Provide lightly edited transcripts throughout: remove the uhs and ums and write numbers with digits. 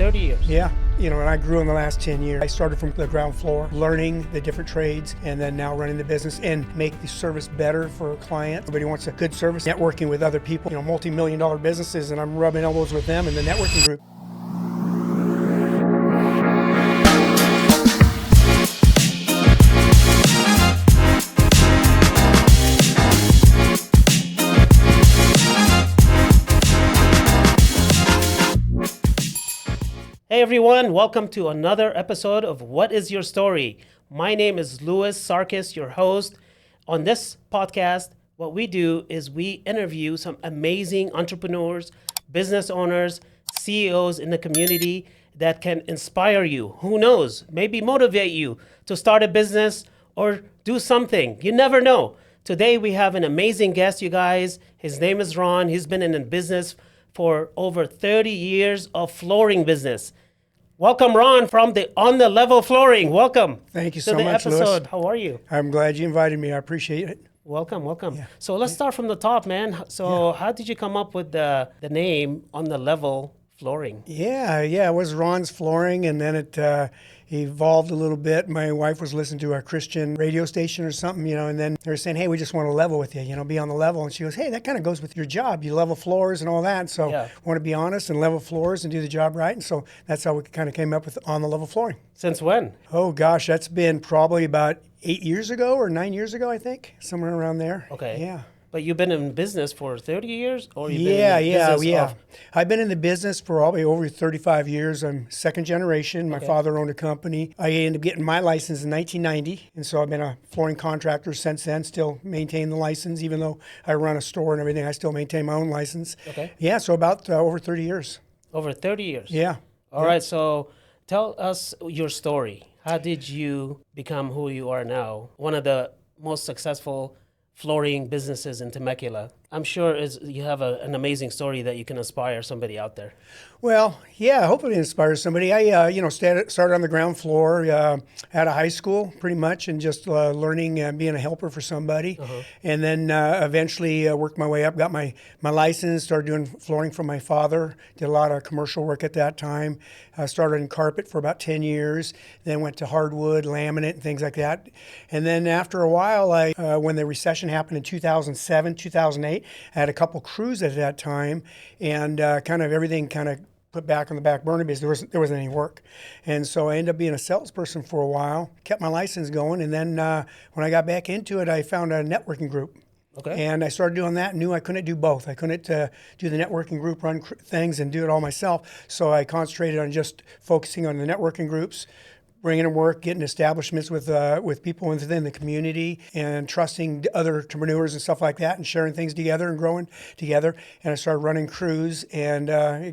30 years. Yeah, and I grew in the last 10 years. I started from the ground floor, learning the different trades, and then now running the business and make the service better for a client. Everybody wants a good service, networking with other people, multi-million dollar businesses, and I'm rubbing elbows with them in the networking group. Hey everyone, welcome to another episode of What is Your Story? My name is Louis Sarkis, your host. On this podcast, what we do is we interview some amazing entrepreneurs, business owners, CEOs in the community that can inspire you. Who knows? Maybe motivate you to start a business or do something. You never know. Today we have an amazing guest, you guys. His name is Ron. He's been in the business for over 30 years of flooring business. Welcome, Ron, from the On the Level Flooring. Welcome. Thank you so much, episode. Louis. How are you? I'm glad you invited me. I appreciate it. Welcome. Yeah. So let's start from the top, man. So how did you come up with the name On the Level Flooring? Yeah, it was Ron's Flooring, and then it evolved a little bit. My wife was listening to a Christian radio station or something, and then they were saying, hey, we just want to level with you, be on the level. And she goes, hey, that kind of goes with your job. You level floors and all that. So want to be honest and level floors and do the job right. And so that's how we kind of came up with On the Level Flooring. Since when? Oh, gosh, that's been probably about 8 years ago or 9 years ago, I think, somewhere around there. Okay. Yeah. But you've been in business for 30 years? Or you've Yeah. been in the business of- I've been in the business for probably over 35 years. I'm second generation. My father owned a company. I ended up getting my license in 1990. And so I've been a flooring contractor since then, still maintain the license. Even though I run a store and everything, I still maintain my own license. Okay. Yeah, so about over 30 years. Over 30 years? Yeah. All right, so tell us your story. How did you become who you are now? One of the most successful flooring businesses in Temecula. I'm sure you have an amazing story that you can inspire somebody out there. Well, yeah, hopefully it inspires somebody. I, started on the ground floor out of high school, pretty much, and just learning being a helper for somebody. And then eventually worked my way up, got my license, started doing flooring for my father, did a lot of commercial work at that time. Started in carpet for about 10 years, then went to hardwood, laminate, and things like that. And then after a while, when the recession happened in 2007, 2008, I had a couple crews at that time, and kind of everything kind of put back on the back burner because there wasn't any work. And so I ended up being a salesperson for a while, kept my license going, and then when I got back into it, I found a networking group. Okay. And I started doing that, knew I couldn't do both. I couldn't do the networking group, run things, and do it all myself. So I concentrated on just focusing on the networking groups, bringing in work, getting establishments with people within the community, and trusting other entrepreneurs and stuff like that, and sharing things together and growing together. And I started running crews, and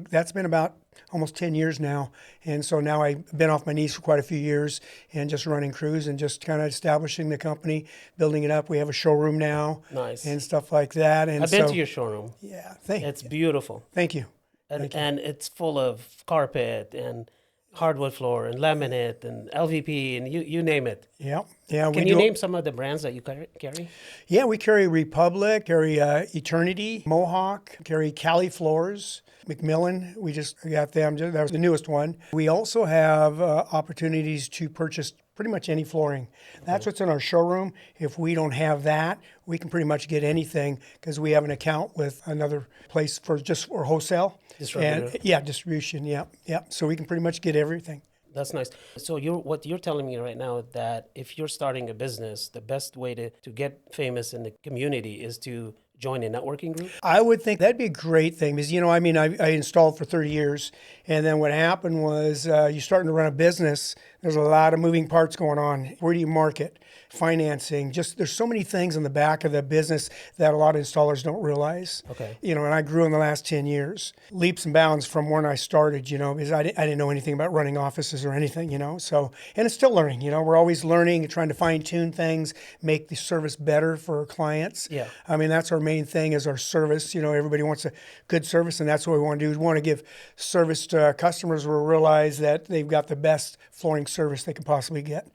that's been about almost 10 years now. And so now I've been off my knees for quite a few years and just running crews and just kind of establishing the company, building it up. We have a showroom now. Nice. And stuff like that. And I've been to your showroom. Yeah, It's beautiful. Thank you. And it's full of carpet and hardwood floor and laminate and LVP and you name it. Yeah. Can you name some of the brands that you carry? Yeah, we carry Republic, carry Eternity, Mohawk, carry Cali Floors, McMillan. We just got them. That was the newest one. We also have opportunities to purchase pretty much any flooring. That's what's in our showroom. If we don't have that, we can pretty much get anything because we have an account with another place for wholesale. Distribution. Yeah. So we can pretty much get everything. That's nice. So what you're telling me right now that if you're starting a business, the best way to get famous in the community is to join a networking group? I would think that'd be a great thing because, I installed for 30 years. And then what happened was you're starting to run a business. There's a lot of moving parts going on. Where do you market? Financing, there's so many things in the back of the business that a lot of installers don't realize. Okay. And I grew in the last 10 years, leaps and bounds from when I started, because I didn't know anything about running offices or anything, so, and it's still learning, we're always learning and trying to fine tune things, make the service better for our clients. Yeah. That's our main thing is our service. Everybody wants a good service, and that's what we want to do. We want to give service to customers who realize that they've got the best flooring service they can possibly get.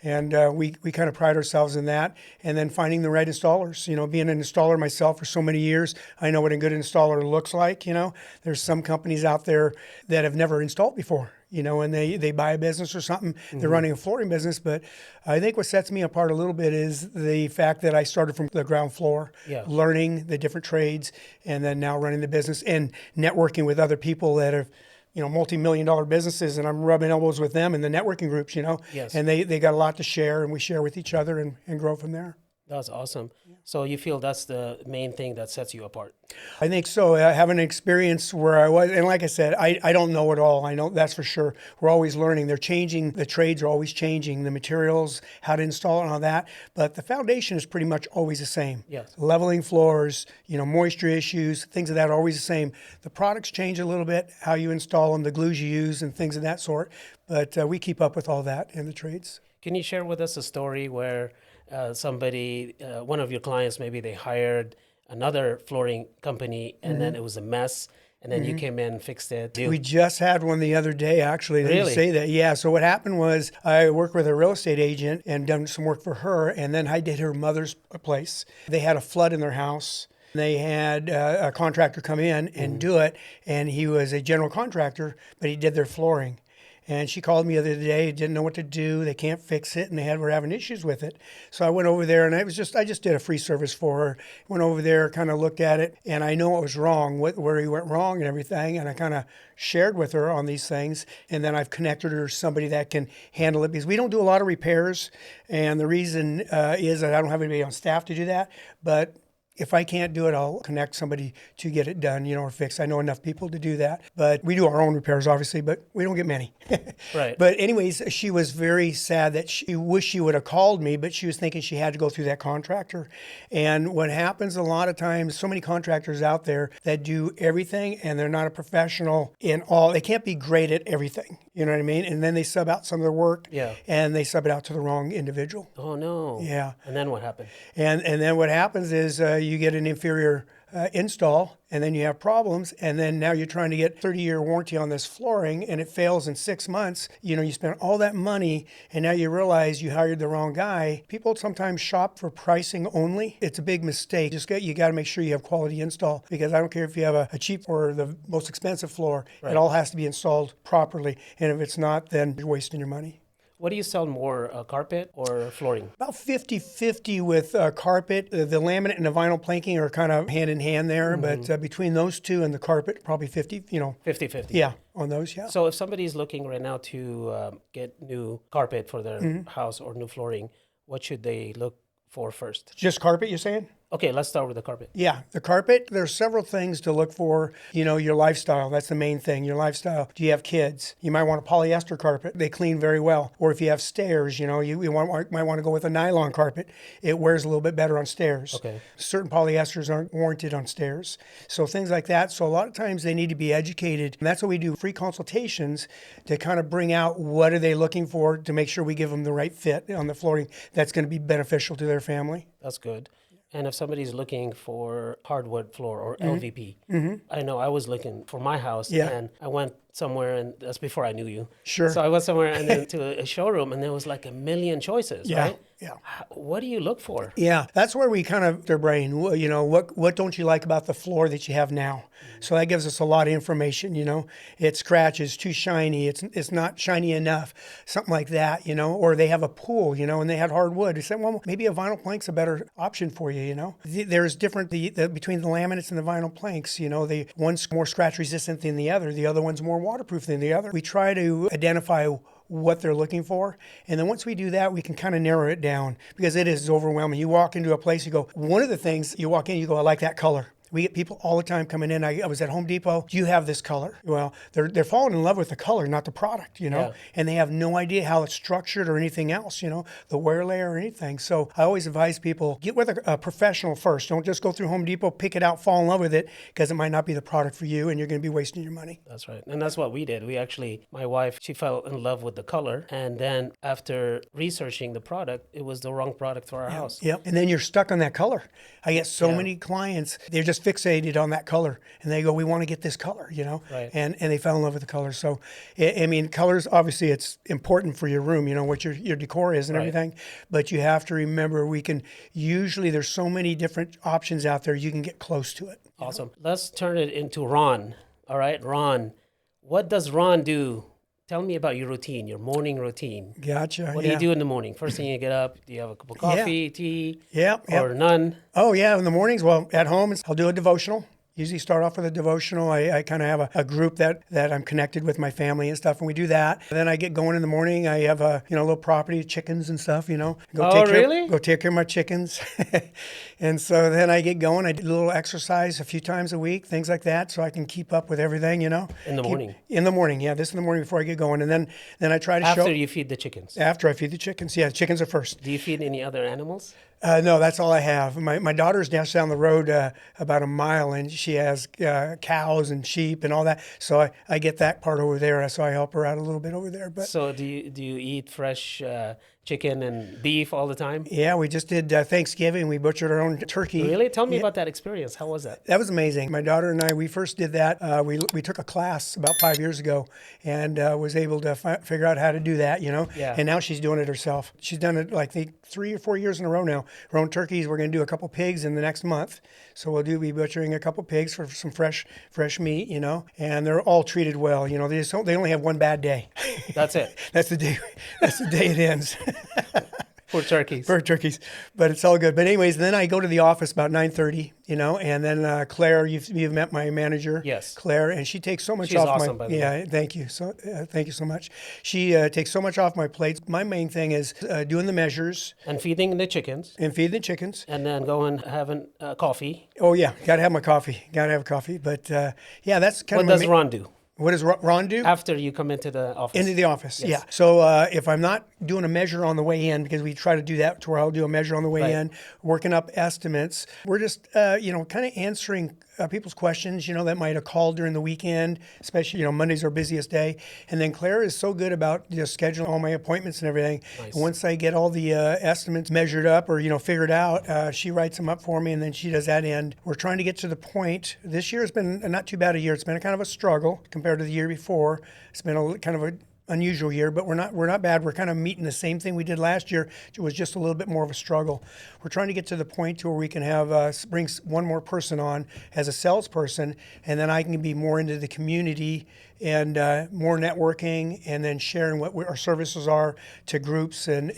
And we kind of pride ourselves in that. And then finding the right installers. Being an installer myself for so many years, I know what a good installer looks like. There's some companies out there that have never installed before. And they buy a business or something, they're running a flooring business. But I think what sets me apart a little bit is the fact that I started from the ground floor, learning the different trades, and then now running the business and networking with other people that have, multi-million-dollar businesses, and I'm rubbing elbows with them in the networking groups, Yes. and they got a lot to share, and we share with each other and grow from there. That's awesome. So you feel that's the main thing that sets you apart? I think so. Having an experience where I was, and like I said, I don't know it all. I know that's for sure. We're always learning. They're changing. The trades are always changing. The materials, how to install it and all that. But the foundation is pretty much always the same. Yes. Leveling floors, moisture issues, things of that are always the same. The products change a little bit, how you install them, the glues you use, and things of that sort. But we keep up with all that in the trades. Can you share with us a story where somebody, one of your clients, maybe they hired another flooring company and then it was a mess and then you came in and fixed it? We just had one the other day, actually. They Really? say that. Yeah. So what happened was I worked with a real estate agent and done some work for her, and then I did her mother's place. They had a flood in their house. They had a contractor come in and do it, and he was a general contractor, but he did their flooring. And she called me the other day, didn't know what to do. They can't fix it, and were having issues with it. So I went over there, and I just did a free service for her. Went over there, kind of looked at it, and I know what was wrong, where he went wrong and everything. And I kind of shared with her on these things. And then I've connected her to somebody that can handle it, because we don't do a lot of repairs. And the reason is that I don't have anybody on staff to do that. But if I can't do it, I'll connect somebody to get it done, or fixed. I know enough people to do that. But we do our own repairs, obviously, but we don't get many. Right. But anyways, she was very sad that she wished she would have called me, but she was thinking she had to go through that contractor. And what happens a lot of times, so many contractors out there that do everything, and they're not a professional in all. They can't be great at everything. You know what I mean? And then they sub out some of their work, and they sub it out to the wrong individual. Oh, no. Yeah. And then what happened? And then what happens is you get an inferior install, and then you have problems, and then now you're trying to get 30-year warranty on this flooring, and it fails in 6 months. You spent all that money, and now you realize you hired the wrong guy. People sometimes shop for pricing only. It's a big mistake. You got to make sure you have quality install, because I don't care if you have a cheap or the most expensive floor. Right. It all has to be installed properly, and if it's not, then you're wasting your money. What do you sell more, carpet or flooring? About 50-50 with carpet. The laminate and the vinyl planking are kind of hand in hand there, but between those two and the carpet, probably 50, 50-50. Yeah, on those, yeah. So if somebody's looking right now to get new carpet for their house or new flooring, what should they look for first? Just carpet, you're saying? Okay, let's start with the carpet. Yeah, the carpet, there's several things to look for. Your lifestyle, that's the main thing, your lifestyle. Do you have kids? You might want a polyester carpet. They clean very well. Or if you have stairs, you might want to go with a nylon carpet. It wears a little bit better on stairs. Okay. Certain polyesters aren't warranted on stairs. So things like that. So a lot of times they need to be educated. And that's what we do, free consultations to kind of bring out what are they looking for to make sure we give them the right fit on the flooring that's going to be beneficial to their family. That's good. And if somebody's looking for hardwood floor or LVP, I know I was looking for my house, and I went somewhere, and that's before I knew you. Sure. So I went somewhere and then to a showroom, and there was like a million choices, right? Yeah. What do you look for? Yeah, that's where we kind of their brain. What don't you like about the floor that you have now? So that gives us a lot of information. It scratches, too shiny. It's not shiny enough, something like that. Or they have a pool. And they had hardwood. They said, well, maybe a vinyl plank's a better option for you. There's different between the laminates and the vinyl planks. The one's more scratch resistant than the other. The other one's more waterproof than the other. We try to identify what they're looking for. And then once we do that, we can kind of narrow it down, because it is overwhelming. You walk into a place, you go, one of the things you walk in, you go, I like that color. We get people all the time coming in. I was at Home Depot. Do you have this color? Well, they're falling in love with the color, not the product, and they have no idea how it's structured or anything else, the wear layer or anything. So I always advise people, get with a professional first. Don't just go through Home Depot, pick it out, fall in love with it, because it might not be the product for you, and you're going to be wasting your money. That's right. And that's what we did. We actually, my wife, she fell in love with the color. And then after researching the product, it was the wrong product for our house. Yep. And then you're stuck on that color. I get so many clients, they're just just fixated on that color, and they go, we want to get this color, Right. and they fell in love with the color. So, I mean, colors, obviously it's important for your room, what your decor is and Right. everything, but you have to remember usually there's so many different options out there, you can get close to it. Awesome. Let's turn it into Ron. All right, Ron. What does Ron do? Tell me about your routine, your morning routine. Gotcha. What do you do in the morning? First thing you get up, do you have a cup of coffee, tea, Yeah. or none? Oh, yeah. In the mornings, well, at home, I'll do a devotional. Usually start off with a devotional. I kind of have a group that I'm connected with my family and stuff, and we do that. And then I get going in the morning. I have a little property, chickens and stuff. Really? Go take care of my chickens. And so then I get going. I do a little exercise a few times a week, things like that, so I can keep up with everything. In the morning. In the morning, yeah. This in the morning before I get going, and then I try to After you feed the chickens. After I feed the chickens, yeah. Chickens are first. Do you feed any other animals? No, that's all I have. My daughter's down the road about a mile, and she has cows and sheep and all that. So I get that part over there. So I help her out a little bit over there. But So do you eat fresh chicken and beef all the time? yeah, we just did Thanksgiving. We butchered our own turkey. Really? Tell me about that experience. How was that? That was amazing. My daughter and I, we first did that. We took a class about 5 years ago, and was able to figure out how to do that. Yeah. And now she's doing it herself. She's done it like 3 or 4 years in a row now. Her own turkeys. We're going to do a couple pigs in the next month, so we'll be butchering a couple pigs for some fresh meat. And they're all treated well. They only have one bad day. That's it. That's the day. That's the day it ends. For turkeys. For turkeys, but it's all good. But anyways, then I go to the office about 9:30, and then Claire, you've met my manager, Yes. Claire, and she takes so much She's off awesome, my. by the Yeah, thank you. So thank you so much. She takes so much off my plate. My main thing is doing the measures And feeding the chickens. and feeding the chickens. And then going having coffee. Oh yeah, gotta have my coffee. Gotta have coffee. But yeah, that's kind What of does Ron do What does Ron do? after you come into the office? Into the office, Yes. yeah. So if I'm not doing a measure on the way in, because we try to do that to where I'll do a measure on the way Right. in, working up estimates, we're just, kind of answering people's questions, that might have called during the weekend, especially, Monday's our busiest day. And then Claire is so good about just scheduling all my appointments and everything. Nice. And once I get all the estimates measured up or, figured out, she writes them up for me, and then she does that end. We're trying to get to the point. This year has been not too bad a year. It's been a kind of a struggle compared to the year before. It's been a kind of a unusual year, but we're not bad. We're kind of meeting the same thing we did last year. It was just a little bit more of a struggle. We're trying to get to the point to where we can have bring one more person on as a salesperson, and then I can be more into the community and more networking, and then sharing what our services are to groups, and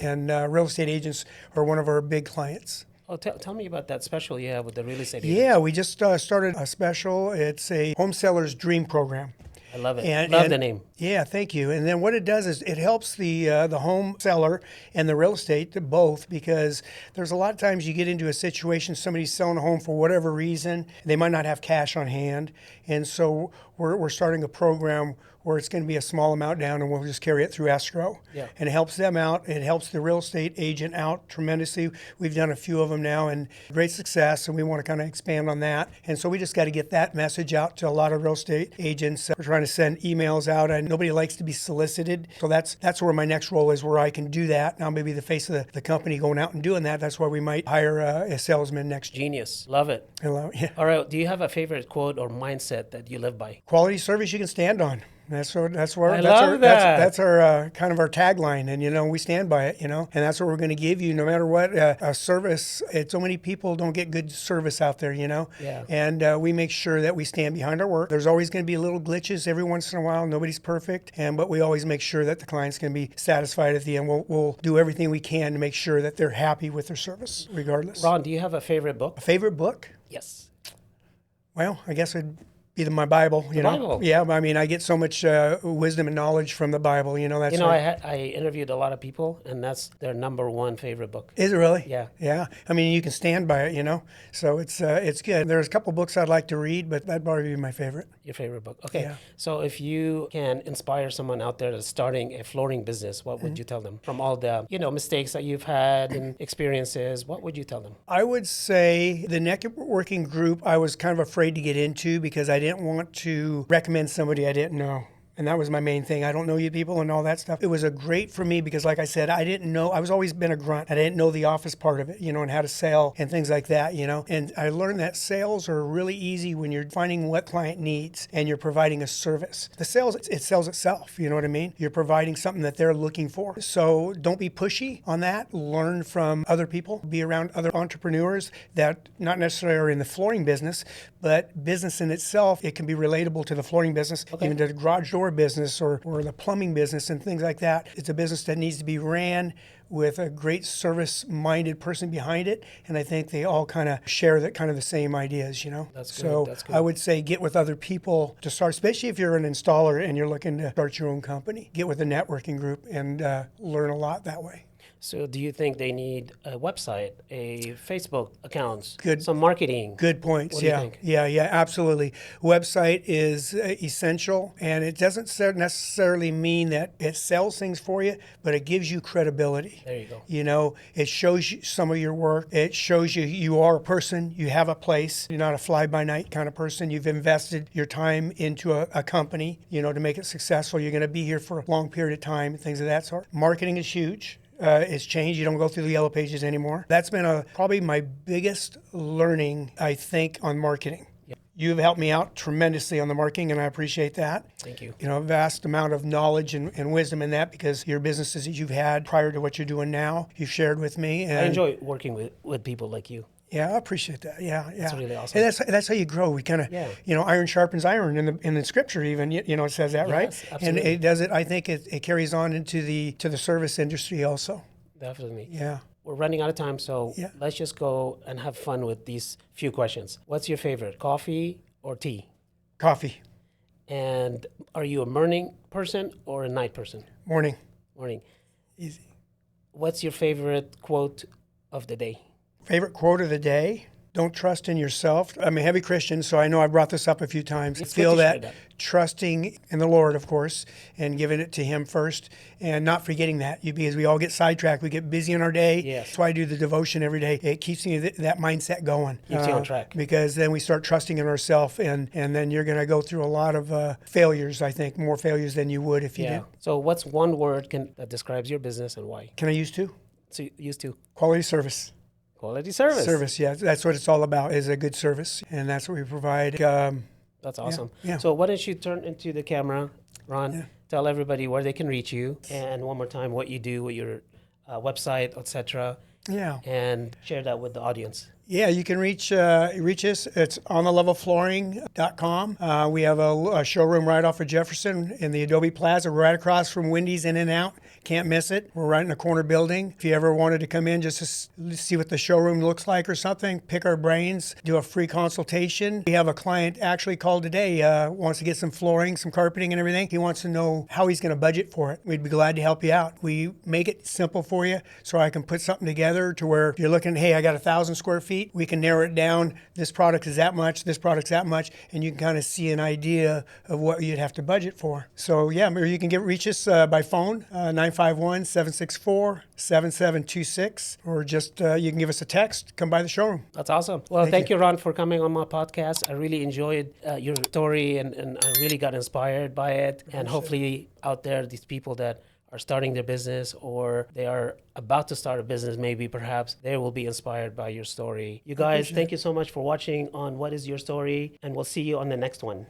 real estate agents are one of our big clients. Oh, tell me about that special you have with the real estate agent. Yeah, we just started a special. It's a home seller's dream program. I love it. And- Love and- the name. Yeah, thank you. And then what it does is it helps the home seller and the real estate both, because there's a lot of times you get into a situation, somebody's selling a home for whatever reason, they might not have cash on hand, and so we're starting a program where it's going to be a small amount down, and we'll just carry it through escrow. Yeah. And it helps them out. It helps the real estate agent out tremendously. We've done a few of them now, and great success, and we want to kind of expand on that. And so we just got to get that message out to a lot of real estate agents. We're trying to send emails out, and nobody likes to be solicited. So that's where my next role is, where I can do that. Now maybe the face of the company going out and doing that. That's why we might hire a salesman next year. Genius. Love it. Yeah. All right. Do you have a favorite quote or mindset that you live by? Quality service you can stand on. That's I our love that. that's our kind of our tagline, and we stand by it, and that's what we're going to give you no matter what. A service. So many people don't get good service out there, Yeah. and we make sure that we stand behind our work. There's always going to be little glitches every once in a while. Nobody's perfect, but we always make sure that the client's going to be satisfied at the end. We'll do everything we can to make sure that they're happy with their service, regardless. Ron, do you have a favorite book? A favorite book? Yes. Well, I guess it'd be my Bible, you know. Bible. Yeah, I mean, I get so much wisdom and knowledge from the Bible, That's You know, I interviewed a lot of people, and that's their number one favorite book. Is it really? Yeah. Yeah. I mean, you can stand by it, So it's good. There's a couple books I'd like to read, but that'd probably be my favorite. Your favorite book. Okay. Yeah. So if you can inspire someone out there that's starting a flooring business, what would you tell them? From all the, mistakes that you've had and experiences, what would you tell them? I would say the networking group I was kind of afraid to get into because I didn't want to recommend somebody I didn't know. And that was my main thing. I don't know you people and all that stuff. It was a great for me because, like I said, I didn't know. I was always been a grunt. I didn't know the office part of it, and how to sell and things like that, And I learned that sales are really easy when you're finding what client needs and you're providing a service. The sales, it sells itself. You know what I mean? You're providing something that they're looking for. So don't be pushy on that. Learn from other people. Be around other entrepreneurs that not necessarily are in the flooring business, but business in itself, it can be relatable to the flooring business, even to the garage door business or the plumbing business and things like that. It's a business that needs to be ran with a great service-minded person behind it, and I think they all kind of share that kind of the same ideas, That's good. So That's good. I would say get with other people to start, especially if you're an installer and you're looking to start your own company. Get with a networking group and learn a lot that way. So do you think they need a website, a Facebook accounts, Good. some marketing? Good points. What do you Yeah. think? Yeah, absolutely. Website is essential, and it doesn't necessarily mean that it sells things for you, but it gives you credibility. There you go. It shows you some of your work. It shows you are a person. You have a place. You're not a fly-by-night kind of person. You've invested your time into a company, to make it successful. You're going to be here for a long period of time, things of that sort. Marketing is huge. It's changed. You don't go through the yellow pages anymore. That's been probably my biggest learning, I think, on marketing. Yep. You've helped me out tremendously on the marketing, and I appreciate that. Thank you. A vast amount of knowledge and wisdom in that because your businesses that you've had prior to what you're doing now, you've shared with me. And I enjoy working with people like you. Yeah, I appreciate that. Yeah. That's really awesome. And that's how you grow. We kind of, iron sharpens iron in the scripture even, it says that, right? Yes, absolutely. And it does it, I think it carries on into the service industry also. Definitely. Yeah. We're running out of time, so let's just go and have fun with these few questions. What's your favorite, coffee or tea? Coffee. And are you a morning person or a night person? Morning. Morning. Easy. What's your favorite quote of the day? Favorite quote of the day? Don't trust in yourself. I'm a heavy Christian, so I know I brought this up a few times. It's Feel good to share that that. trusting in the Lord, of course, and giving it to Him first, and not forgetting that. Because we all get sidetracked. We get busy in our day. Yes. That's why I do the devotion every day. It keeps me that mindset going. Keeps you on track. Because then we start trusting in ourselves, and then you're going to go through a lot of failures, I think, more failures than you would if you did. So what's one word that describes your business and why? Can I use two? So used to Quality service. quality service. Service, yeah. That's what it's all about, is a good service. And that's what we provide. That's awesome. yeah. So why don't you turn into the camera, Ron? Tell everybody where they can reach you, and one more time what you do with your website, etc. Yeah. And share that with the audience. Yeah, you can reach us. It's onthelevelflooring.com. We have a showroom right off of Jefferson in the Adobe Plaza, right across from Wendy's In and Out. Can't miss it. We're right in a corner building. If you ever wanted to come in just to see what the showroom looks like or something, pick our brains, do a free consultation. We have a client actually called today, wants to get some flooring, some carpeting and everything. He wants to know how he's going to budget for it. We'd be glad to help you out. We make it simple for you so I can put something together to where if you're looking, hey, I got 1,000 square feet. We can narrow it down. This product is that much, this product's that much, and you can kind of see an idea of what you'd have to budget for. So yeah, or you can reach us by phone, 951-764-7726, or just you can give us a text, come by the showroom. That's awesome. Well, thank you, Ron, for coming on my podcast. I really enjoyed your story, and I really got inspired by it. And hopefully out there, these people that are starting their business or they are about to start a business, maybe perhaps they will be inspired by your story. You guys, thank you so much for watching on What Is Your Story, and we'll see you on the next one.